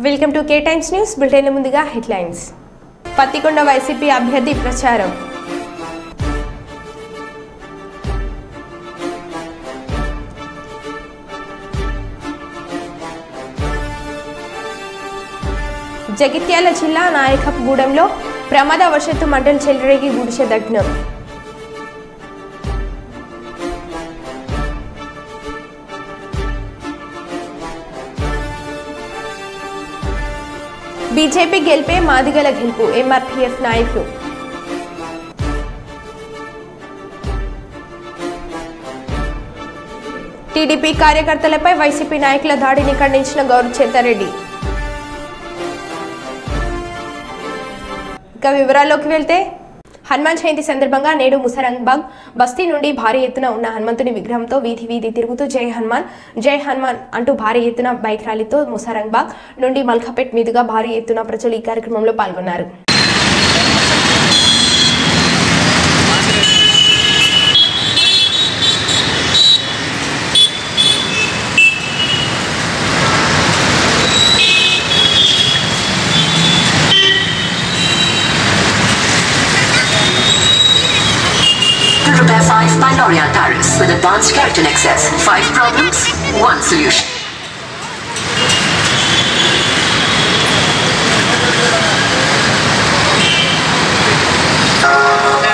Welcome to K times news bulletin. ముందుగా headlines. Pattikonda YCP అభ్యర్థి ప్రచారం. జగిత్యాల జిల్లా నాయకపుగూడెంలో ప్రమాదవశాత్తు మంటలు చెలరేగి గుడిసె దగ్నం. బీజేపీ గెలిపే మాదిగల గెలుపు ఎంఆర్పీఎఫ్ నాయకులు. టీడీపీ కార్యకర్తలపై వైసీపీ నాయకుల దాడిని ఖండించిన గౌరవ్ చేతారెడ్డి. ఇక వివరాల్లోకి వెళ్తే, హనుమాన్ జయంతి సందర్భంగా నేడు ముసరంబాగ్ బస్తీ నుండి భారీ ఎత్తున ఉన్న హనుమంతుని విగ్రహంతో వీధి వీధి తిరుగుతూ జై హనుమాన్ అంటూ భారీ ఎత్తున బైక్ ర్యాలీతో ముసరంబాగ్ నుండి మల్కాపేట్ మీదుగా భారీ ఎత్తున ప్రజలు ఈ కార్యక్రమంలో పాల్గొన్నారు. Repair 5 Pandoria tariffs with advanced keratin excess. 5 problems, 1 solution.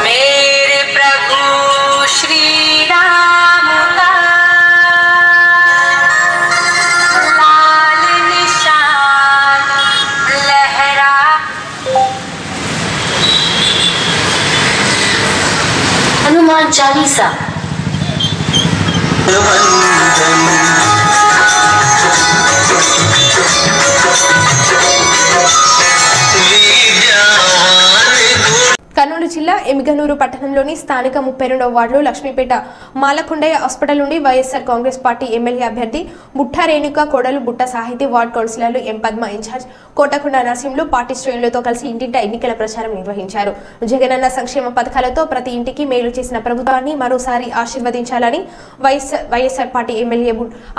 मेरे प्रभु श्री राम का लाल निशान लहरा. हनुमान चालीसा. కర్నూలు జిల్లా ఎమిగనూరు పట్టణంలోని స్థానిక 32వ వార్డులో లక్ష్మీపేట మాలకొండయ్య హాస్పిటల్ నుండి వైఎస్ఆర్ కాంగ్రెస్ పార్టీ ఎమ్మెల్యే అభ్యర్థి బుట్టా రేణుక కోడలు బుట్ట సాహితీ వార్డు కౌన్సిలర్లు ఎం పద్మ ఇన్ఛార్జ్ కోటకొండ నరసింహులు పార్టీ శ్రేణులతో కలిసి ఇంటింటా ఎన్నికల ప్రచారం నిర్వహించారు. జగనన్న సంక్షేమ పథకాలతో ప్రతి ఇంటికి మేలు చేసిన ప్రభుత్వాన్ని మరోసారి ఆశీర్వదించాలని వైఎస్ఆర్ పార్టీ ఎమ్మెల్యే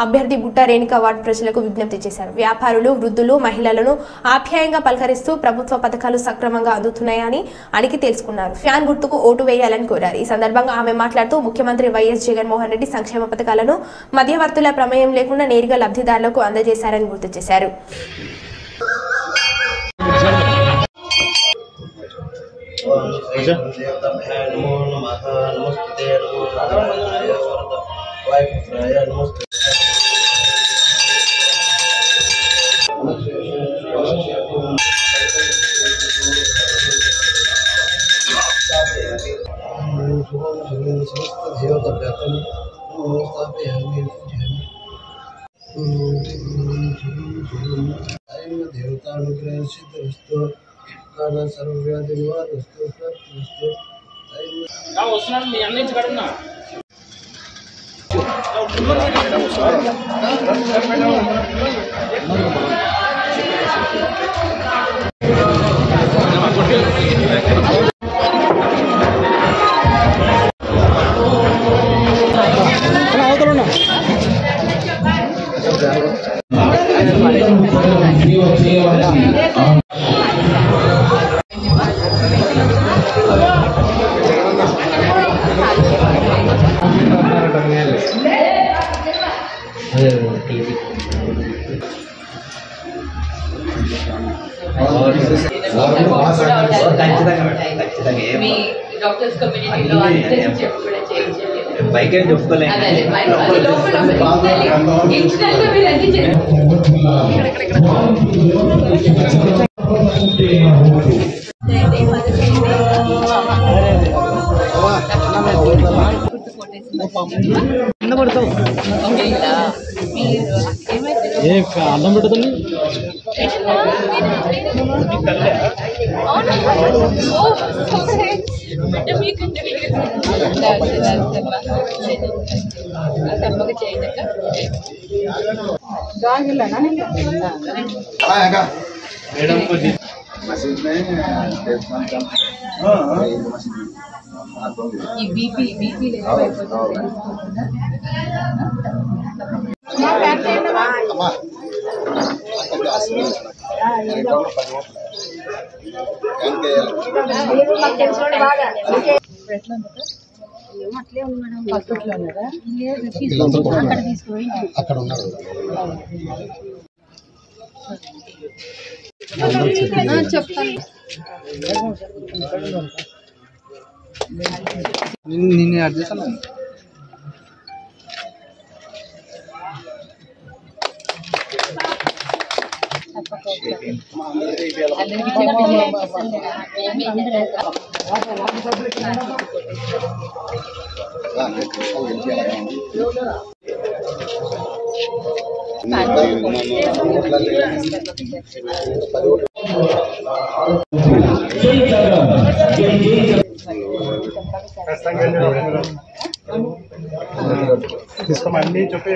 అభ్యర్థి బుట్టా రేణుక వార్డు ప్రజలకు విజ్ఞప్తి చేశారు. వ్యాపారులు, వృద్ధులు, మహిళలను ఆప్యాయంగా పలకరిస్తూ ప్రభుత్వ పథకాలు సక్రమంగా అందుతున్నాయని అడిగి తెలుసుకున్నారు. ఫ్యాన్ గుర్తుకు ఓటు వేయాలని కోరారు. ఈ సందర్భంగా ఆమె మాట్లాడుతూ ముఖ్యమంత్రి వైఎస్ జగన్మోహన్ రెడ్డి సంక్షేమ పథకాలను మధ్యవర్తుల ప్రమేయం లేకుండా నేరుగా లబ్ధిదారులకు అందజేశారని గుర్తు చేశారు. డాక్టర్స్ కమ్యూనిటీలో కూడా చేయించలేదు. బైక్ చెప్పుకోలేదు. అన్నం పెడుతుంది. बीपी అక్కడ ఉన్నారు చెప్తాను. నిన్ను యాడ్ చేశాను. తీసుకోమండి చెప్పి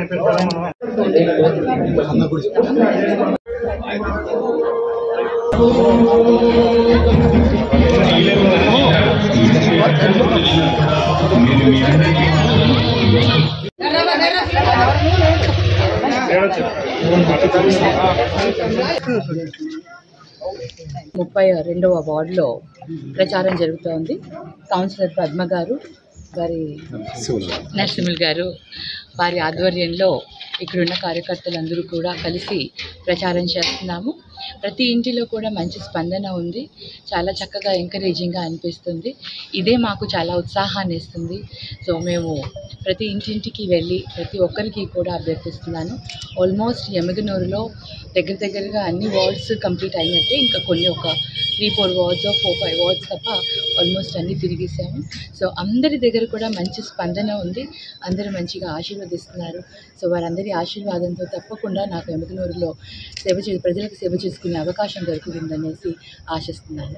ముప్పై 32వ వార్డులో ప్రచారం జరుగుతోంది. కౌన్సిలర్ పద్మ గారు, వారి నరసింహులు గారు, వారి ఆధ్వర్యంలో ఇక్కడున్న కార్యకర్తలందరూ కూడా కలిసి ప్రచారం చేస్తున్నాము. ప్రతి ఇంటిలో కూడా మంచి స్పందన ఉంది. చాలా చక్కగా ఎంకరేజింగ్గా అనిపిస్తుంది. ఇదే మాకు చాలా ఉత్సాహాన్ని ఇస్తుంది. సో మేము ప్రతి ఇంటింటికి వెళ్ళి ప్రతి ఒక్కరికి కూడా అభ్యర్థిస్తున్నాను. ఆల్మోస్ట్ ఎమ్మిగనూరులో దగ్గరగా అన్ని వార్డ్స్ కంప్లీట్ అయినట్టే. ఇంకా కొన్ని ఒక 3-4 వార్డ్స్ 4-5 వార్డ్స్ తప్ప ఆల్మోస్ట్ అన్నీ తిరిగేసాము. సో అందరి దగ్గర కూడా మంచి స్పందన ఉంది. అందరూ మంచిగా ఆశీర్వదిస్తున్నారు. సో వారందరి ఆశీర్వాదంతో తప్పకుండా నాకు ఎమ్మిగనూరులో ప్రజలకు సేవ చేసుకునే అవకాశం దొరుకుతుందనేసి ఆశిస్తున్నాను.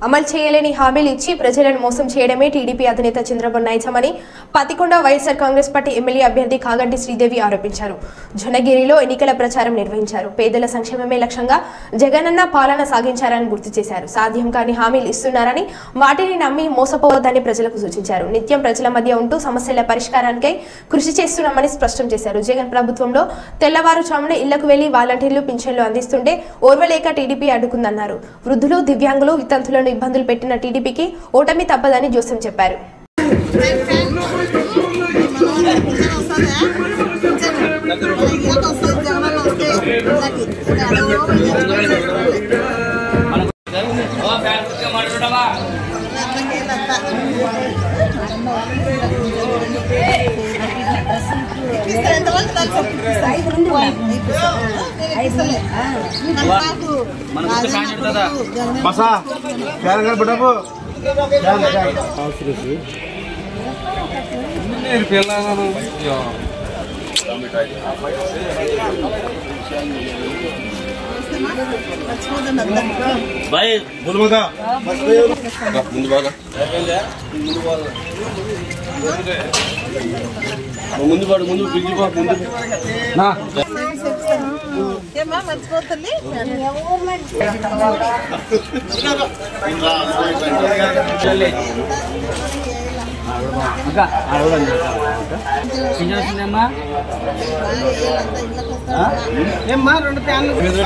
అమలు చేయలేని హామీలు ఇచ్చి ప్రజలను మోసం చేయడమే టీడీపీ అధినేత చంద్రబాబు నైజమని పతికొండ వైఎస్ఆర్ కాంగ్రెస్ పార్టీ ఎమ్మెల్యే అభ్యర్థి కాగంటి శ్రీదేవి ఆరోపించారు. జొన్నగిరిలో ఎన్నికల ప్రచారం నిర్వహించారు. పేదల సంక్షేమమే లక్ష్యంగా జగనన్న పాలన సాగించారని గుర్తు చేశారు. సాధ్యం కాని హామీలు ఇస్తున్నారని వాటిని నమ్మి మోసపోవద్దని ప్రజలకు సూచించారు. నిత్యం ప్రజల మధ్య ఉంటూ సమస్యల పరిష్కారానికై కృషి చేస్తున్నామని స్పష్టం చేశారు. జగన్ ప్రభుత్వంలో తెల్లవారుజామున ఇళ్లకు వెళ్లి వాలంటీర్లు పింఛన్లు అందిస్తుంటే ఓర్వలేక టీడీపీ అడ్డుకుందన్నారు. వృద్ధులు, దివ్యాంగులు, వితంతులను ఇబ్బందులు పెట్టిన టీడీపీకి ఓటమి తప్పదని జోసెం చెప్పారు. ముందు పాడు ముందు బిజీ ముందు ఏమ్మా 2 ప్యాన్లు తిరుగు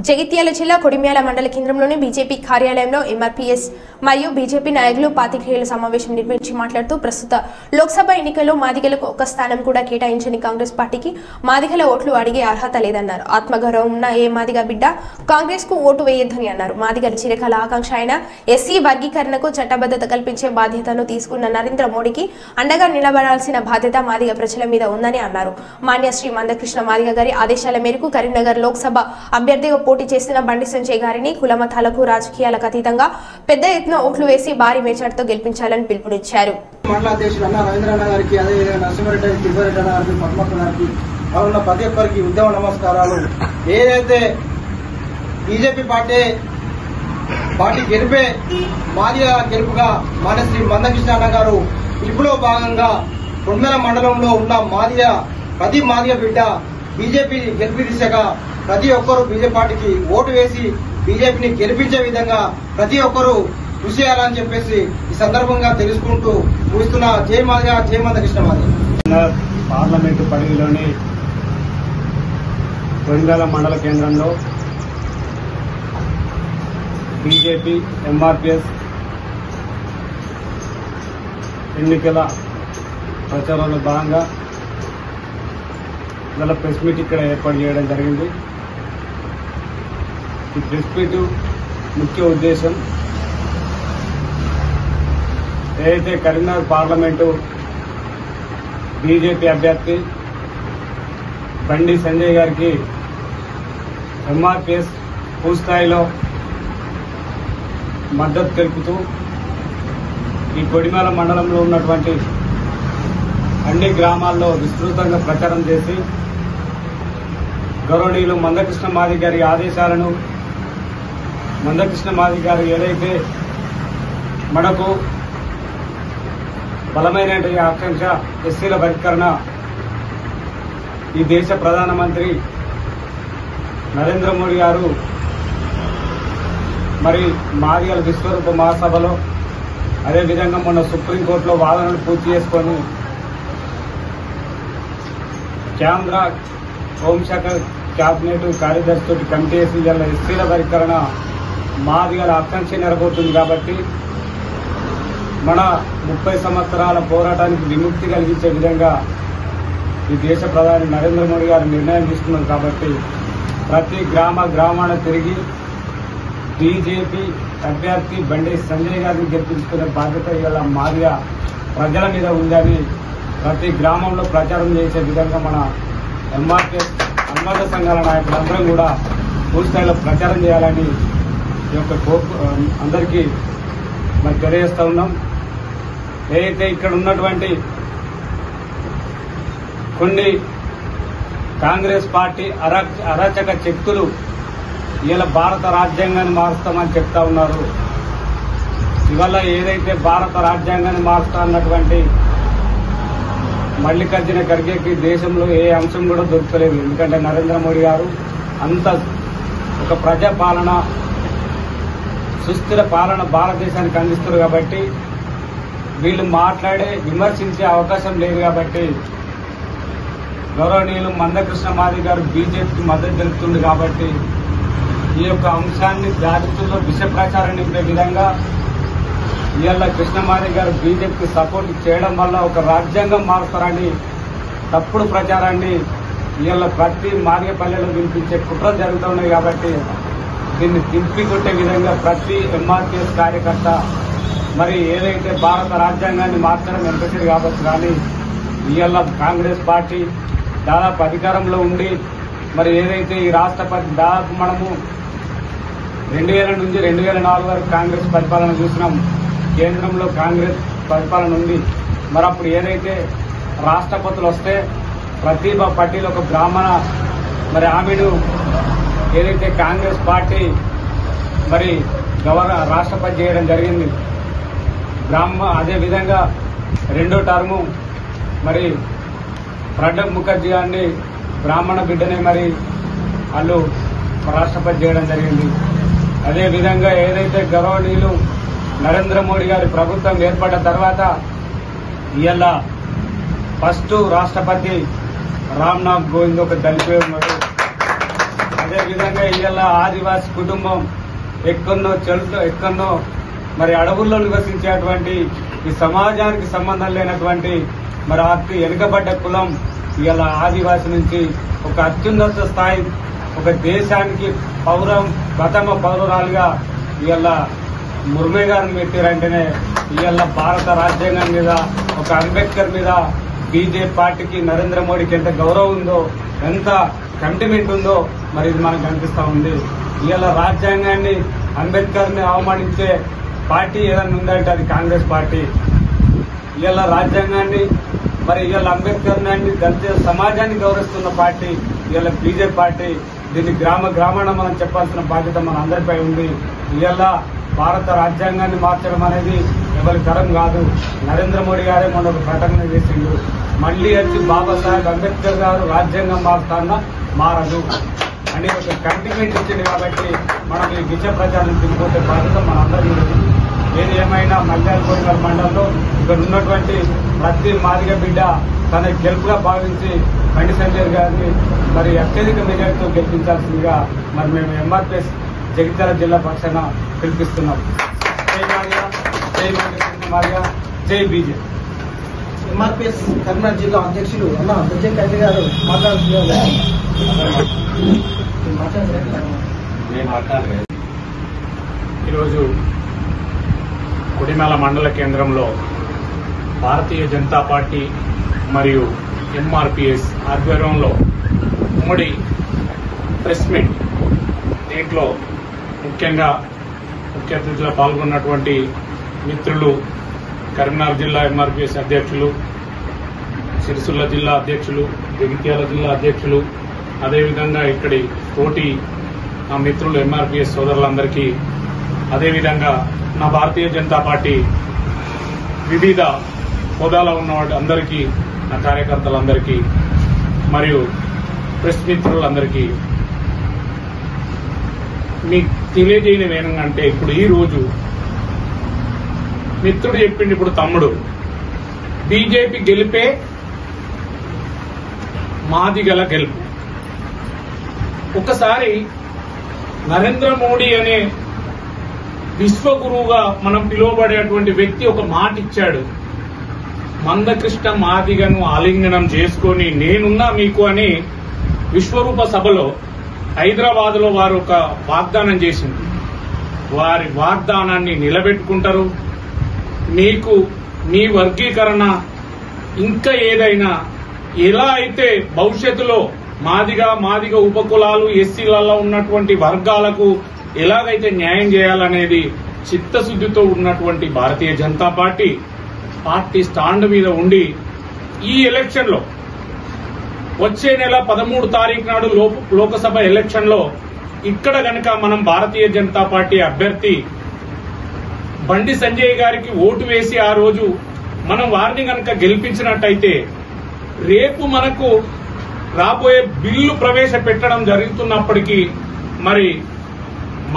జగిత్యాల జిల్లా కొడిమ్యాల మండల కేంద్రంలోని బీజేపీ కార్యాలయంలో ఎంఆర్పీఎస్ మరియు బీజేపీ నాయకులు పాత్రికేయుల సమావేశం నిర్వహించి మాట్లాడుతూ ప్రస్తుత లోక్సభ ఎన్నికల్లో మాదిగలకు ఒక్క స్థానం కూడా కేటాయించని కాంగ్రెస్ పార్టీకి మాదిగల ఓట్లు అడిగే అర్హత లేదన్నారు. ఆత్మగౌరవం ఉన్న ఏ మాదిగ బిడ్డ కాంగ్రెస్ కు ఓటు వేయొద్దని అన్నారు. మాదిగల చిరకాల ఆకాంక్ష అయిన ఎస్సీ వర్గీకరణకు చట్టబద్ధత కల్పించే బాధ్యతను తీసుకున్న నరేంద్ర మోడీకి అండగా నిలబడాల్సిన బాధ్యత మాదిగ ప్రజల మీద ఉందని అన్నారు. మాన్య శ్రీ మందకృష్ణ మాదిగ గారి ఆదేశాల మేరకు కరీంనగర్ లోక్సభ అభ్యర్థిగా పోటీ చేస్తున్న బండి సంజయ్ గారిని కులమతాలకు రాజకీయాలకు అతీతంగా పెద్ద ఎత్తున ఓట్లు వేసి భారీ మెజార్టీతో గెలిపించాలని పిలుపునిచ్చారు. మండల అధ్యక్షుడు అన్న రవీంద్రన్న గారికి, అదేవిధంగా నరసింహారెడ్డి గారికి, తిరుపతి అన్న గారికి, పద్మక్క గారికి, ఉన్న ప్రతి ఒక్కరికి ఉద్యమ నమస్కారాలు. ఏదైతే బీజేపీ పార్టీ గెలిపే మాదిగ గెలుపుగా మాన్య శ్రీ మందకృష్ణ అన్న గారు పిలుపులో భాగంగా కొమ్మెల మండలంలో ఉన్న ప్రతి మాదిగ బిడ్డ బీజేపీ గెలిపి దిశగా ప్రతి ఒక్కరూ బీజేపీ పార్టీకి ఓటు వేసి బీజేపీని గెలిపించే విధంగా ప్రతి ఒక్కరూ కృషి చేయాలని చెప్పేసి ఈ సందర్భంగా తెలుసుకుంటూ ముగిస్తున్న జై మాదిగ, జై మందకృష్ణ మాదిగ. పార్లమెంటు పరిధిలోని కొణిదెల మండల కేంద్రంలో బీజేపీ ఎంఆర్పీఎస్ ఎన్నికల ప్రచారంలో భాగంగా గల ప్రెస్ మీట్ ఇక్కడ ఏర్పాటు చేయడం జరిగింది. ఈ ప్రెస్ మీట్ ముఖ్య ఉద్దేశం ఏదైతే కరీంనగర్ పార్లమెంటు బీజేపీ అభ్యర్థి బండి సంజయ్ గారికి ఎంఆర్పీఎస్ పూర్తిస్థాయిలో మద్దతు తెలుపుతూ ఈ కొడిమేల మండలంలో ఉన్నటువంటి అన్ని గ్రామాల్లో విస్తృతంగా ప్రచారం చేసి గౌరవనీయులు మందకృష్ణ మాదిగ గారి ఆదేశాలను మందకృష్ణ మాదిగ గారు ఏదైతే మనకు బలమైన ఆకాంక్ష ఎస్సీల బహిష్కరణ ఈ దేశ ప్రధానమంత్రి నరేంద్ర మోడీ గారు మరి మాదిగల విశ్వరూప మహాసభలో అదేవిధంగా మొన్న సుప్రీంకోర్టులో వాదనలు పూర్తి చేసుకొని కేంద్ర హోంశాఖ కేబినెట్ కార్యదర్శితో కమిటీ వేసి ఇవాళ ఎస్సీల బహిష్కరణ మాదిగల ఆకాంక్ష నెరబోతుంది కాబట్టి మన 30 సంవత్సరాల పోరాటానికి విముక్తి కలిగించే విధంగా ఈ దేశ ప్రధాని నరేంద్ర మోడీ గారు నిర్ణయం తీసుకున్నారు కాబట్టి ప్రతి గ్రామాన తిరిగి బీజేపీ అభ్యర్థి బండి సంజయ్ గారిని గెలిపించుకునే బాధ్యత ఇవాళ మాదిగ ప్రజల మీద ఉందని ప్రతి గ్రామంలో ప్రచారం చేసే విధంగా మన ఎంఆర్పీఎస్ అనువాద సంఘాల నాయకులందరం కూడా పూర్తిస్థాయిలో ప్రచారం చేయాలని ఈ యొక్క అందరికీ మరి తెలియజేస్తా ఉన్నాం. ఏదైతే ఇక్కడ ఉన్నటువంటి కొన్ని కాంగ్రెస్ పార్టీ అరాచక శక్తులు ఇలా భారత రాజ్యాంగాన్ని మారుస్తామని చెప్తా ఉన్నారు. ఇవాళ ఏదైతే భారత రాజ్యాంగాన్ని మారుస్తా అన్నటువంటి మల్లికార్జున ఖర్గేకి దేశంలో ఏ అంశం కూడా దొరకలేదు. ఎందుకంటే నరేంద్ర మోడీ గారు అంత ఒక ప్రజాపాలన సుస్థిర పాలన భారతదేశానికి అందిస్తారు కాబట్టి వీళ్ళు విమర్శించే అవకాశం లేదు కాబట్టి గౌరవనీయులు మందకృష్ణ మాదిగ గారు బీజేపీకి మద్దతు తెలుపుతుంది కాబట్టి ఈ యొక్క అంశాన్ని జాగ్రత్తలో విష ప్రచారం నింపే విధంగా ఇవాళ కృష్ణమాదిగ గారు బీజేపీకి సపోర్ట్ చేయడం వల్ల ఒక రాజ్యాంగం మారుస్తారని తప్పుడు ప్రచారాన్ని ఇవాళ ప్రతి మాదిగపల్లెలో వినిపించే కుట్రలు జరుగుతున్నాయి కాబట్టి దీన్ని తిప్పికొట్టే విధంగా ప్రతి ఎంఆర్పీఎస్ కార్యకర్త మరి ఏదైతే భారత రాజ్యాంగాన్ని మార్చడం ఎంపసిది కావచ్చు కానీ ఇవాళ కాంగ్రెస్ పార్టీ దాదాపు అధికారంలో ఉండి మరి ఏదైతే ఈ రాష్ట్రపతి దాదాపు మనము 2000 నుంచి 2004 వరకు కాంగ్రెస్ పరిపాలన చూసినాం. కేంద్రంలో కాంగ్రెస్ పరిపాలన ఉంది. మరి అప్పుడు ఏదైతే రాష్ట్రపతులు వస్తే ప్రతిభ పటేల్ ఒక బ్రాహ్మణ మరి ఆమెను ఏదైతే కాంగ్రెస్ పార్టీ మరి రాష్ట్రపతి చేయడం జరిగింది. అదేవిధంగా రెండో టర్ము మరి ప్రణబ్ ముఖర్జీ గారిని బ్రాహ్మణ బిడ్డనే మరి వాళ్ళు రాష్ట్రపతి చేయడం జరిగింది. అదేవిధంగా ఏదైతే గౌరవనీయులు నరేంద్ర మోడీ గారి ప్రభుత్వం ఏర్పడ్డ తర్వాత ఇవాళ ఫస్ట్ రాష్ట్రపతి రామ్నాథ్ కోవింద్ ఒక దళితుడు ఉన్నాడు. అదేవిధంగా ఇవాళ ఆదివాసీ కుటుంబం ఎక్కడో మరి అడవుల్లో నివసించేటువంటి ఈ సమాజానికి సంబంధం లేనటువంటి మరి అతి వెనుకబడ్డ కులం ఇవాళ ఆదివాసీ నుంచి ఒక అత్యున్నత స్థాయి ఒక దేశానికి ప్రథమ పౌరురాలుగా ఇవాళ ముర్మే గారిని పెట్టారంటేనే ఇవాళ భారత రాజ్యాంగం మీద ఒక అంబేద్కర్ మీద బీజేపీ పార్టీకి నరేంద్ర మోడీకి ఎంత గౌరవం ఉందో ఎంత కంటిమెంట్ ఉందో మరి ఇది మనకు కనిపిస్తా ఉంది. ఇవాళ రాజ్యాంగాన్ని అంబేద్కర్ ని అవమానించే పార్టీ ఏదైనా ఉందంటే అది కాంగ్రెస్ పార్టీ. ఇవాళ రాజ్యాంగాన్ని మరి ఇవాళ అంబేద్కర్ దళిత సమాజాన్ని గౌరవిస్తున్న పార్టీ ఇవాళ బీజేపీ పార్టీ. దీన్ని గ్రామాన మనం చెప్పాల్సిన బాధ్యత మన అందరిపై ఉంది. ఇవాళ భారత రాజ్యాంగాన్ని మార్చడం అనేది ఎవరి తరం కాదు. నరేంద్ర మోడీ గారే మొన్న ఒక ప్రకటన చేసిండు, మళ్ళీ వచ్చి బాబాసాహెబ్ అంబేద్కర్ గారు రాజ్యాంగం మారుతాన్నా మారదు అని ఒక కంటిమెంట్ ఇచ్చింది. కాబట్టి మనం ఈ విష ప్రచారం తిరిగిపోతే బాధ్యత మనందరం. ఏది ఏమైనా మల్యాలకోట మండలంలో ఇక్కడ ఉన్నటువంటి ప్రతి మాదిగ బిడ్డ తన గెలుపుగా భావించి బండి సంజయ్ గారిని మరి అత్యధిక మెజార్టీతో గెలిపించాల్సిందిగా మరి మేము ఎంఆర్పీఎస్ జగిత్యాల జిల్లా పక్షాన పిలిపిస్తున్నాం. జై మాదిగ, జై మాదిగ, జై బీజేపీ. ఎంఆర్పీఎస్ కరీంనగర్ జిల్లా అధ్యక్షులు అన్న బుజ్జయ్య కైతి గారు మాట్లాడుతున్నారు. ఈరోజు కొడిమేల మండల కేంద్రంలో భారతీయ జనతా పార్టీ మరియు ఎంఆర్పీఎస్ ఆధ్వర్యంలో ఉమ్మడి ప్రెస్ మీట్, దీంట్లో ముఖ్యంగా ముఖ్య అతిథిగా పాల్గొన్నటువంటి మిత్రులు కరీంనగర్ జిల్లా ఎంఆర్పీఎస్ అధ్యక్షులు, సిరిసిల్ల జిల్లా అధ్యక్షులు, జగిత్యాల జిల్లా అధ్యక్షులు, అదేవిధంగా ఇక్కడి తోటి నా మిత్రులు ఎంఆర్పీఎస్ సోదరులందరికీ, అదేవిధంగా నా భారతీయ జనతా పార్టీ వివిధ హోదాలో ఉన్న అందరికీ, నా కార్యకర్తలందరికీ మరియు ప్రెస్ మిత్రులందరికీ మీకు తెలియజేయనివి ఏమంటే, ఇప్పుడు ఈ రోజు మిత్రుడు చెప్పింది, ఇప్పుడు తమ్ముడు బీజేపీ గెలిపే మాదిగల గెలుపు. ఒకసారి నరేంద్ర మోడీ అనే విశ్వగురువుగా మనం పిలువబడేటువంటి వ్యక్తి ఒక మాట ఇచ్చాడు, మందకృష్ణ మాదిగను ఆలింగనం చేసుకొని నేనున్నా మీకు అని విశ్వరూప సభలో హైదరాబాద్ లో వారు ఒక వాగ్దానం చేసింది. వారి వాగ్దానాన్ని నిలబెట్టుకుంటారు. మీకు మీ వర్గీకరణ ఇంకా ఏదైనా ఎలా అయితే భవిష్యత్తులో మాదిగ ఉపకులాలు ఎస్సీలలో ఉన్నటువంటి వర్గాలకు ఎలాగైతే న్యాయం చేయాలనేది చిత్తశుద్దితో ఉన్నటువంటి భారతీయ జనతా పార్టీ స్టాండ్ మీద ఉండి ఈ ఎలక్షన్ లో వచ్చే నెల 13 తారీఖు నాడు లోకసభ ఎలక్షన్ లో ఇక్కడ గనక మనం భారతీయ జనతా పార్టీ అభ్యర్థి బండి సంజయ్ గారికి ఓటు వేసి ఆ రోజు మనం వారిని గనక గెలిపించినట్టయితే రేపు మనకు రాబోయే బిల్లు ప్రవేశపెట్టడం జరుగుతున్నప్పటికీ మరి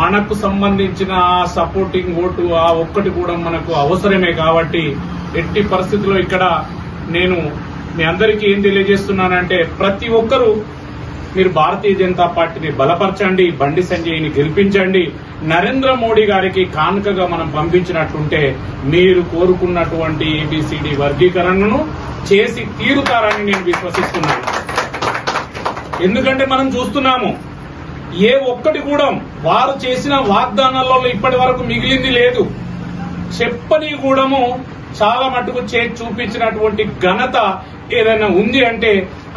మనకు సంబంధించిన ఆ సపోర్టింగ్ ఓటు ఆ ఒక్కటి కూడా మనకు అవసరమే. కాబట్టి ఎట్టి పరిస్థితుల్లో ఇక్కడ నేను మీ అందరికీ ఏం తెలియజేస్తున్నానంటే, ప్రతి ఒక్కరూ మీరు భారతీయ జనతా పార్టీని బలపరచండి, బండి సంజయ్ని గెలిపించండి. నరేంద్ర మోడీ గారికి కానుకగా మనం పంపించినట్లుంటే మీరు కోరుకున్నటువంటి ఏబిసిడి వర్గీకరణను చేసి తీరుతారని నేను విశ్వసిస్తున్నాను. ఎందుకంటే మనం చూస్తున్నాము, ఏ ఒక్కటి కూడా వారు చేసిన వాగ్దానాలలో ఇప్పటి వరకు మిగిలింది లేదు. చెప్పని కూడాము చాలా మటుకు చేసి చూపించినటువంటి ఘనత ఏదైనా ఉంది అంటే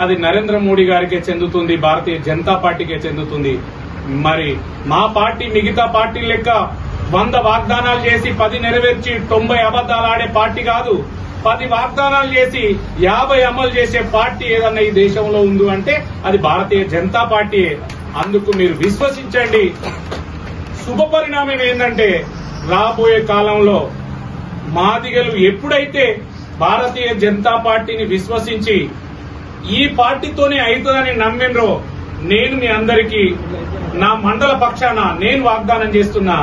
అది నరేంద్ర మోడీ గారికే చెందుతుంది, భారతీయ జనతా పార్టీకే చెందుతుంది. మరి మా పార్టీ మిగతా పార్టీ లెక్క 100 వాగ్దానాలు చేసి 10 నెరవేర్చి 90 అబద్దాలు ఆడే పార్టీ కాదు. 10 వాగ్దానాలు చేసి 50 అమలు చేసే పార్టీ ఏదన్నా ఈ దేశంలో ఉంది అంటే అది భారతీయ జనతా పార్టీయే. అందుకు మీరు విశ్వసించండి. శుభ పరిణామం ఏంటంటే రాబోయే కాలంలో మాదిగలు ఎప్పుడైతే భారతీయ జనతా పార్టీని విశ్వసించి ఈ పార్టీతోనే అవుతుందని నమ్మినరో, నేను మీ అందరికీ నా మండల పక్షాన నేను వాగ్దానం చేస్తున్నా,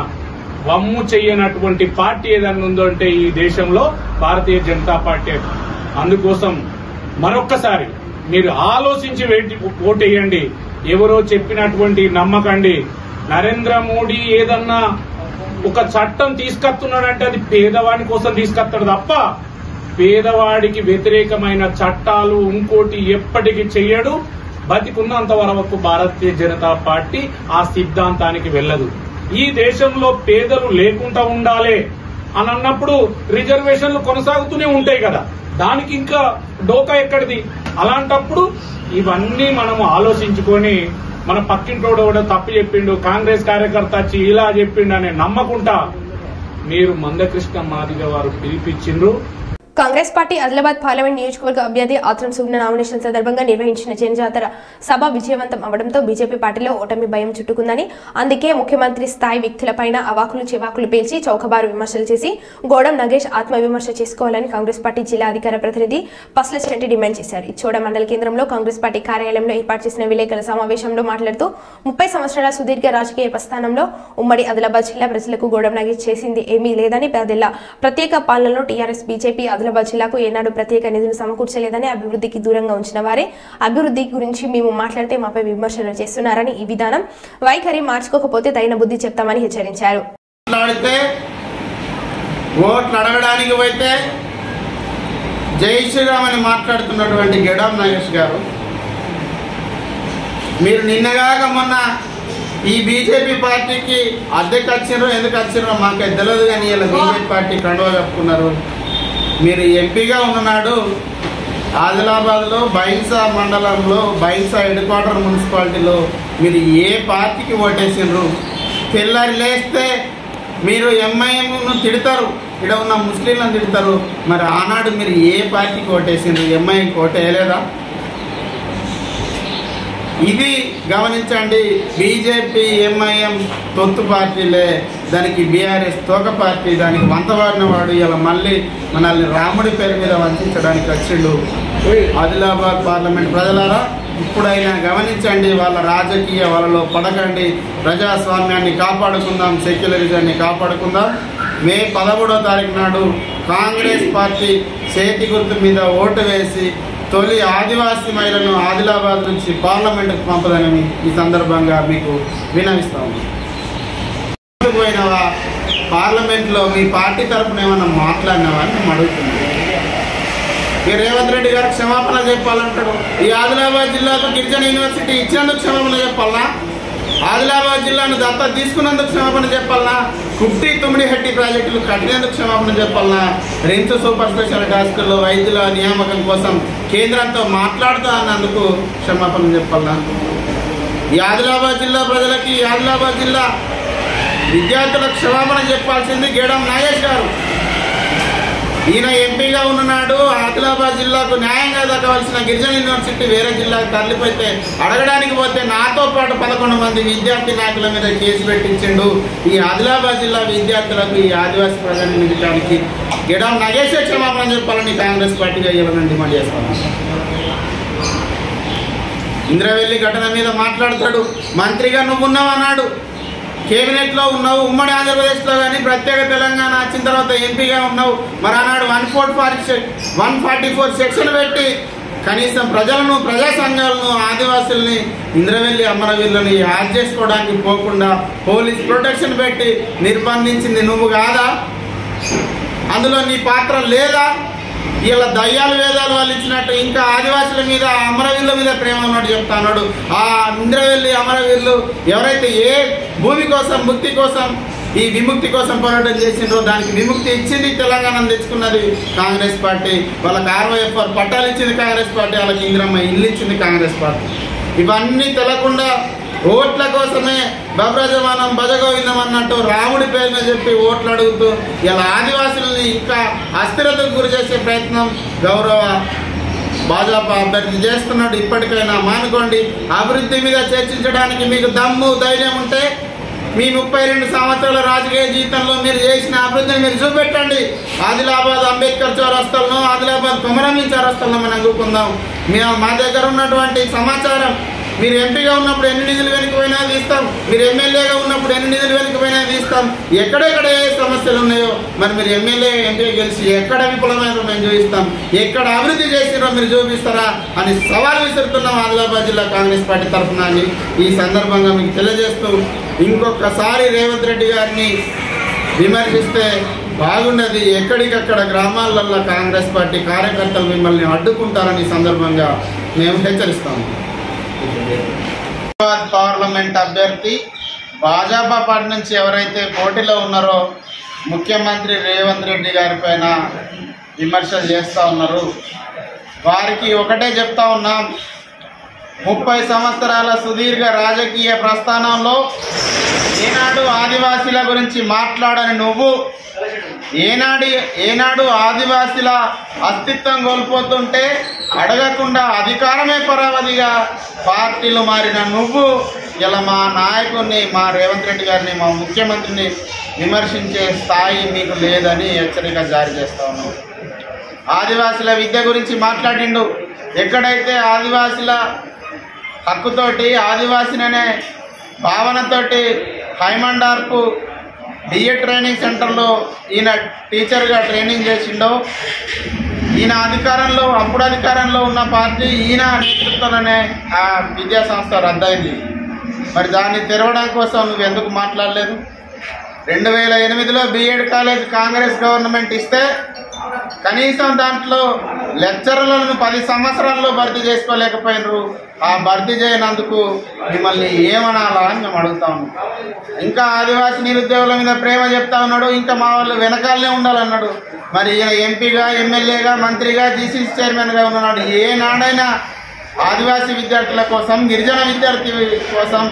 వమ్ము చెయ్యనటువంటి పార్టీ ఏదైనా ఉందో అంటే ఈ దేశంలో భారతీయ జనతా పార్టీ. అందుకోసం మరొక్కసారి మీరు ఆలోచించి ఓటేయండి. ఎవరో చెప్పినటువంటి నమ్మకండి. నరేంద్ర మోడీ ఏదన్నా ఒక చట్టం తీసుకొస్తున్నాడంటే అది పేదవాడి కోసం తీసుకొస్తాడు తప్ప పేదవాడికి వ్యతిరేకమైన చట్టాలు ఇంకోటి ఎప్పటికీ చెయ్యడు. బతికున్నంత వరకు భారతీయ జనతా పార్టీ ఆ సిద్ధాంతానికి వెళ్లదు. ఈ దేశంలో పేదలు లేకుండా ఉండాలి అని అన్నప్పుడు రిజర్వేషన్లు కొనసాగుతూనే ఉంటాయి కదా, దానికి ఇంకా డోకా ఎక్కడిది? అలాంటప్పుడు ఇవన్నీ మనం ఆలోచించుకొని మన పక్కింటోడు కూడా తప్పు చెప్పిండు, కాంగ్రెస్ కార్యకర్త వచ్చి ఇలా చెప్పిండు అని నమ్మకుండా మీరు మందకృష్ణ మాదిగ వారు పిలిపించిండ్రు. కాంగ్రెస్ పార్టీ ఆదిలాబాద్ పార్లమెంట్ నియోజకవర్గ అభ్యర్థి ఆత్రం సుగ్న నామినేషన్ సందర్భంగా నిర్వహించిన జనజాతర సభ విజయవంతం అవడంతో బీజేపీ పార్టీలో ఓటమి భయం చుట్టుకుందని, అందుకే ముఖ్యమంత్రి స్థాయి వ్యక్తులపైన అవాకులు చివాకులు పేల్చి చౌకబారు విమర్శలు చేసి గోడం నగేష్ ఆత్మవిమర్శ చేసుకోవాలని కాంగ్రెస్ పార్టీ జిల్లా అధికార ప్రతినిధి పస్ల చెట్టి డిమాండ్ చేశారు. ఇచ్చోడ మండల కేంద్రంలో కాంగ్రెస్ పార్టీ కార్యాలయంలో ఏర్పాటు చేసిన విలేకరుల సమావేశంలో మాట్లాడుతూ 30 సంవత్సరాల సుదీర్ఘ రాజకీయ ప్రస్థానంలో ఉమ్మడి ఆదిలాబాద్ జిల్లా ప్రజలకు గోడం నగేష్ చేసింది ఏమీ లేదని, 10 ఏళ్ల ప్రత్యేక పాలనలో టీఆర్ఎస్ బీజేపీ ఆదిలాబాద్ జిల్లాకు ఏనాడు ప్రత్యేక నిధులు సమకూర్చలేదని, అభివృద్ధికి దూరంగా ఉంచిన వారే అభివృద్ధి గురించి మేము మాట్లాడితే మాపై విమర్శలు చేస్తున్నారని, ఈ విధానం వైఖరి మార్చుకోకపోతే తగిన బుద్ధి చెప్తామని హెచ్చరించారు. ఓట్లు అడగడానికి పోతే జై శ్రీరామ్ అని మాట్లాడుతున్నటువంటి గెడం నాగేష్ గారు, మీరు నిన్నగాక మొన్న ఈ బీజేపీ పార్టీకి అద్దెకు వచ్చినారో ఎందుకు వచ్చినారో మాకు తెలియదు, కానీ ఇలా బీజేపీ పార్టీ కండువా కప్పుకున్నారు. మీరు ఎంపీగా ఉన్ననాడు ఆదిలాబాద్లో బైన్సా మండలంలో బైన్సా హెడ్ క్వార్టర్ మున్సిపాలిటీలో మీరు ఏ పార్టీకి ఓటేసినారు? తెల్లారి లేస్తే మీరు ఎంఐఎంను తిడతారు, ఇక్కడ ఉన్న ముస్లింలను తిడతారు. మరి ఆనాడు మీరు ఏ పార్టీకి ఓటేసినారు? ఎంఐఎంకి ఓటేయలేదా? ఇది గమనించండి. బీజేపీ ఎంఐఎం తొత్తు పార్టీలే, దానికి బీఆర్ఎస్ తోక పార్టీ, దానికి వంతవాడిన వాడు ఇలా మళ్ళీ మనల్ని రాముడి పేరు మీద వంచడానికి వచ్చిండు. ఆదిలాబాద్ పార్లమెంట్ ప్రజలారా, ఇప్పుడైనా గమనించండి, వాళ్ళ రాజకీయ వాళ్ళలో పడకండి. ప్రజాస్వామ్యాన్ని కాపాడుకుందాం, సెక్యులరిజాన్ని కాపాడుకుందాం. మే 13వ తారీఖు నాడు కాంగ్రెస్ పార్టీ చేతి గుర్తు మీద ఓటు వేసి తొలి ఆదివాసీ మహిళలను ఆదిలాబాద్ నుంచి పార్లమెంటుకు పంపదని ఈ సందర్భంగా మీకు విన్నవిస్తాము. పోయినవా పార్లమెంట్లో మీ పార్టీ తరఫున ఏమన్నా మాట్లాడినావా అని మేము అడుగుతున్నాం. ఈ రేవంత్ రెడ్డి గారికి క్షమాపణ చెప్పాలంటాడు. ఈ ఆదిలాబాద్ జిల్లాకు గిరిజన యూనివర్సిటీ ఇచ్చినందుకు క్షమాపణ చెప్పాలనా? ఆదిలాబాద్ జిల్లాను దత్తత తీసుకున్నందుకు క్షమాపణ చెప్పాలనా? కుట్టి తుమ్మిడిహట్టి ప్రాజెక్టులు కట్టినందుకు క్షమాపణ చెప్పాలనా? రిమ్స్ సూపర్ స్పెషాలిటీ హాస్పిటల్లో వైద్యుల నియామకం కోసం కేంద్రంతో మాట్లాడుతూ అన్నందుకు క్షమాపణ చెప్పాలనా? ఈ ఆదిలాబాద్ జిల్లా ప్రజలకి, ఆదిలాబాద్ జిల్లా విద్యార్థులకు క్షమాపణ చెప్పాల్సింది గెడం నాగేష్ గారు. ఈయన ఎంపీగా ఉన్ననాడు ఆదిలాబాద్ జిల్లాకు న్యాయంగా దక్కవలసిన గిరిజన యూనివర్సిటీ వేరే జిల్లాకు తరలిపోతే అడగడానికి పోతే నాతో పాటు 11 మంది విద్యార్థి నాయకుల మీద కేసు పెట్టించిండు. ఈ ఆదిలాబాద్ జిల్లా విద్యార్థులకు, ఈ ఆదివాసీ ప్రజలను నిలిచడానికి గెడం నగేష్ క్షమాపణ చెప్పాలని కాంగ్రెస్ పార్టీగా ఇవ్వాలని డిమాండ్ చేస్తాను. ఇంద్రవెల్లి ఘటన మీద మాట్లాడతాడు. మంత్రిగా నువ్వు ఉన్నావు అన్నాడు, కేబినెట్లో ఉన్నావు, ఉమ్మడి ఆంధ్రప్రదేశ్లో కానీ ప్రత్యేక తెలంగాణ వచ్చిన తర్వాత ఎంపీగా ఉన్నావు. మరి ఆనాడు 144 సెక్షన్ పెట్టి కనీసం ప్రజలను, ప్రజా సంఘాలను, ఆదివాసుల్ని, ఇంద్రవెల్లి అమరవీరులను యాడ్ చేసుకోవడానికి పోకుండా పోలీస్ ప్రొటెక్షన్ పెట్టి నిర్బంధించింది నువ్వు కాదా? అందులో నీ పాత్ర లేదా? ఇలా దయ్యాలు వేదాలు వాళ్ళు ఇచ్చినట్టు ఇంకా ఆదివాసుల మీద, అమరవీరుల మీద ప్రేమ ఉన్నట్టు చెప్తాడు. ఆ ఇంద్రవెల్లి అమరవీరులు ఎవరైతే ఏ భూమి కోసం, ముక్తి కోసం, ఈ విముక్తి కోసం పోరాటం చేసిండ్రో దానికి విముక్తి ఇచ్చింది తెలంగాణ తెచ్చుకున్నది కాంగ్రెస్ పార్టీ. వాళ్ళకి 60 పట్టాలు ఇచ్చింది కాంగ్రెస్ పార్టీ, వాళ్ళకి ఇందిరమ్మ ఇల్లు ఇచ్చింది కాంగ్రెస్ పార్టీ. ఇవన్నీ తెలకుండా ఓట్ల కోసమే బబ్రజమానం భజగోవిందం అన్నట్టు రాముడి పేరు మీద చెప్పి ఓట్లు అడుగుతూ ఇలా ఆదివాసులని ఇంకా అస్థిరతకు గురి చేసే ప్రయత్నం గౌరవ భాజపా అభ్యర్థి చేస్తున్నాడు. ఇప్పటికైనా మానుకోండి. అభివృద్ధి మీద చర్చించడానికి మీకు దమ్ము, ధైర్యం ఉంటే మీ 32 సంవత్సరాల రాజకీయ జీవితంలో మీరు చేసిన అభివృద్ధిని మీరు చూపెట్టండి. ఆదిలాబాద్ అంబేద్కర్ చౌరస్తాలను, ఆదిలాబాద్ కొమరంభీం చౌరస్తాలను మనం కూకుందాం. మా దగ్గర ఉన్నటువంటి సమాచారం, మీరు ఎంపీగా ఉన్నప్పుడు ఎన్ని నిధులు వెనుకపోయినా తీస్తాం, మీరు ఎమ్మెల్యేగా ఉన్నప్పుడు ఎన్ని నిధులు వెనుకపోయినా తీస్తాం. ఎక్కడెక్కడ ఏ సమస్యలు ఉన్నాయో మరి మీరు ఎమ్మెల్యే, ఎంపీ గెలిచి ఎక్కడ విఫలమైనా మేము చూపిస్తాం, ఎక్కడ అభివృద్ధి చేసినో మీరు చూపిస్తారా అని సవాల్ విసురుతున్నాం ఆదిలాబాద్ జిల్లా కాంగ్రెస్ పార్టీ తరఫున అని ఈ సందర్భంగా మీకు తెలియజేస్తూ, ఇంకొకసారి రేవంత్ రెడ్డి గారిని విమర్శిస్తే బాగుండదు. ఎక్కడికక్కడ గ్రామాలలో కాంగ్రెస్ పార్టీ కార్యకర్తలు మిమ్మల్ని అడ్డుకుంటారని సందర్భంగా మేము హెచ్చరిస్తాము. పార్లమెంట్ అభ్యర్థి భాజపా పార్టీ నుంచి ఎవరైతే పోటీలో ఉన్నారో ముఖ్యమంత్రి రేవంత్ రెడ్డి గారి పైన విమర్శలు చేస్తూ ఉన్నారు. వారికి ఒకటే చెప్తా ఉన్నాం, 30 సంవత్సరాల సుదీర్ఘ రాజకీయ ప్రస్థానంలో ఏనాడు ఆదివాసీల గురించి మాట్లాడని నువ్వు ఏనాడు ఆదివాసీల అస్తిత్వం కోల్పోతుంటే అడగకుండా అధికారమే పరావధిగా పార్టీలు మారిన నువ్వు ఇలా మా నాయకుడిని, మా రేవంత్ రెడ్డి గారిని, మా ముఖ్యమంత్రిని విమర్శించే స్థాయి మీకు లేదని హెచ్చరిక జారీ చేస్తా ఉన్నాం. ఆదివాసీల విద్య గురించి మాట్లాడిండు. ఎక్కడైతే ఆదివాసీల హక్కుతోటి, ఆదివాసీననే భావనతోటి హైమండార్పు డిఎడ్ ట్రైనింగ్ సెంటర్లో ఈయన టీచర్గా ట్రైనింగ్ చేసిండో, ఈయన అప్పుడు అధికారంలో ఉన్న పార్టీ ఈయన నేతృత్వంలోనే ఆ విద్యా సంస్థ రద్దయింది. మరి దాన్ని తెరవడం కోసం నువ్వు ఎందుకు మాట్లాడలేదు? 2008లో బిఎడ్ కాలేజ్ కాంగ్రెస్ గవర్నమెంట్ ఇస్తే కనీసం దాంట్లో లెక్చరర్లను 10 సంవత్సరాల్లో భర్తీ చేసుకోలేకపోయినరు. ఆ భర్తీ చేయనందుకు మిమ్మల్ని ఏమనాలా అని మేము అడుగుతా ఉన్నాం. ఇంకా ఆదివాసీ నిరుద్యోగుల మీద ప్రేమ చెప్తా ఉన్నాడు, ఇంకా మా వాళ్ళు వెనకాలనే ఉండాలన్నాడు. మరి ఈయన ఎంపీగా, ఎమ్మెల్యేగా, మంత్రిగా, జీసీసీ చైర్మన్గా ఉన్నాడు. ఏనాడైనా ఆదివాసీ విద్యార్థుల కోసం, గిరిజన విద్యార్థి కోసం,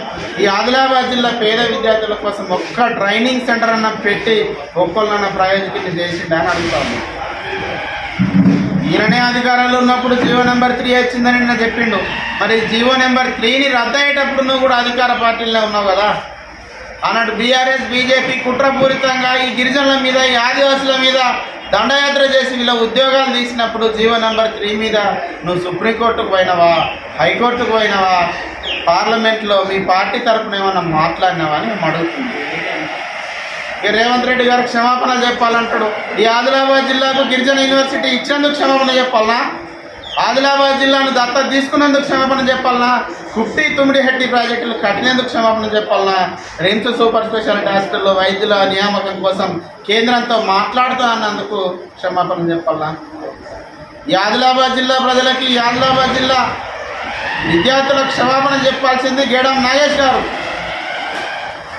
ఈ ఆదిలాబాద్ జిల్లా పేద విద్యార్థుల కోసం ఒక్క ట్రైనింగ్ సెంటర్ అన్న పెట్టి ఒక్కళ్ళన్న ప్రయోజకులు చేసిండా అని అడుగుతాము. ఈయననే అధికారంలో ఉన్నప్పుడు జీవో నెంబర్ 3 వచ్చిందని నిన్న చెప్పిండు. మరి జీవో నెంబర్ 3ని రద్దయ్యేటప్పుడు నువ్వు కూడా అధికార పార్టీలో ఉన్నావు కదా. అన్నట్టు బీఆర్ఎస్, బీజేపీ కుట్రపూరితంగా ఈ గిరిజనుల మీద, ఈ ఆదివాసుల మీద దండయాత్ర చేసి వీళ్ళ ఉద్యోగాలు తీసినప్పుడు జీవో నెంబర్ 3 మీద నువ్వు సుప్రీంకోర్టుకు పోయినావా, హైకోర్టుకు పోయినావా, పార్లమెంట్లో మీ పార్టీ తరఫున ఏమన్నా మాట్లాడినావా అని మేము అడుగుతున్నాం. రేవంత్ రెడ్డి గారు క్షమాపణ చెప్పాలంటాడు. ఈ ఆదిలాబాద్ జిల్లాకు గిరిజన యూనివర్సిటీ ఇచ్చినందుకు క్షమాపణ చెప్పాలనా? ఆదిలాబాద్ జిల్లాను దత్తత తీసుకున్నందుకు క్షమాపణ చెప్పాలనా? కుట్టి తుమ్మిడిహెట్టి ప్రాజెక్టులు కట్టినందుకు క్షమాపణ చెప్పాలనా? రిమ్స్ సూపర్ స్పెషాలిటీ హాస్పిటల్లో వైద్యుల నియామకం కోసం కేంద్రంతో మాట్లాడుతూ అన్నందుకు క్షమాపణ చెప్పాలనా? ఈ ఆదిలాబాద్ జిల్లా ప్రజలకి, ఈ ఆదిలాబాద్ జిల్లా విద్యార్థులకు క్షమాపణ చెప్పాల్సింది గేడం నాగేష్ గారు.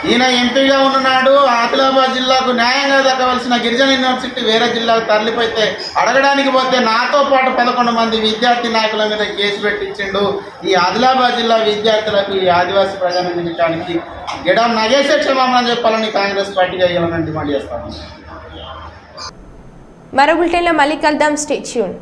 ఈయన ఎంపీగా ఉన్ననాడు ఆదిలాబాద్ జిల్లాకు న్యాయంగా దక్కవలసిన గిరిజన యూనివర్సిటీ వేరే జిల్లాకు తరలిపోతే అడగడానికి పోతే నాతో పాటు 11 మంది విద్యార్థి నాయకుల మీద కేసు పెట్టించిండు. ఈ ఆదిలాబాద్ జిల్లా విద్యార్థులకు, ఈ ఆదివాసీ ప్రజానిధికానికి గెడం నగేసే క్షమాపణ చెప్పాలని కాంగ్రెస్ పార్టీగా ఇవ్వాలని డిమాండ్ చేస్తాను. మరో బులెటిన్లో మళ్ళీ కలుద్దాం. Stay tune.